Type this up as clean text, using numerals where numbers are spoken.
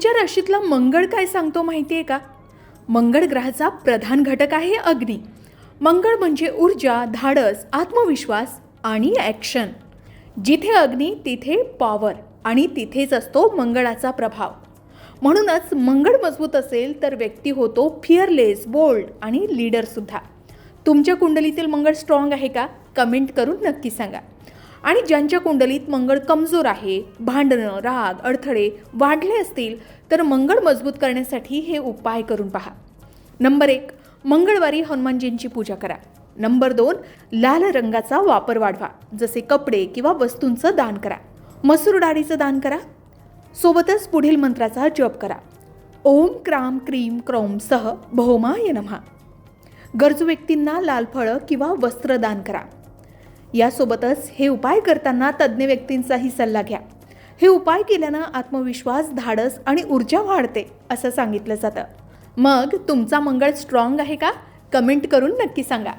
तुमच्या राशीतला मंगळ काय सांगतो माहिती आहे का? मंगळ ग्रहाचा प्रधान घटक आहे अग्नी. मंगळ म्हणजे ऊर्जा, धाडस, आत्मविश्वास आणि ॲक्शन. जिथे अग्नी तिथे पॉवर आणि तिथेच असतो मंगळाचा प्रभाव. म्हणूनच मंगळ मजबूत असेल तर व्यक्ती होतो फिअरलेस, बोल्ड आणि लीडरसुद्धा. तुमच्या कुंडलीतील मंगळ स्ट्रॉंग आहे का? कमेंट करून नक्की सांगा. आणि ज्यांच्या कुंडलीत मंगळ कमजोर आहे, भांडणं, राग, अडथळे वाढले असतील तर मंगळ मजबूत करण्यासाठी हे उपाय करून पहा. नंबर 1, मंगळवारी हनुमानजींची पूजा करा. नंबर 2, लाल रंगाचा वापर वाढवा, जसे कपडे किंवा वस्तूंचं दान करा. मसूर डाळीचं दान करा. सोबतच पुढील मंत्राचा जप करा. ओम क्राम क्रीम क्रौम सह भौमाय नमः. गरजू व्यक्तींना लाल फळं किंवा वस्त्र दान करा. यासोबतच हे उपाय करताना तज्ज्ञ व्यक्तींचाही सल्ला घ्या. हे उपाय केल्यानं आत्मविश्वास, धाडस आणि ऊर्जा वाढते असं सांगितलं जातं. मग तुमचा मंगळ स्ट्रॉंग आहे का? कमेंट करून नक्की सांगा.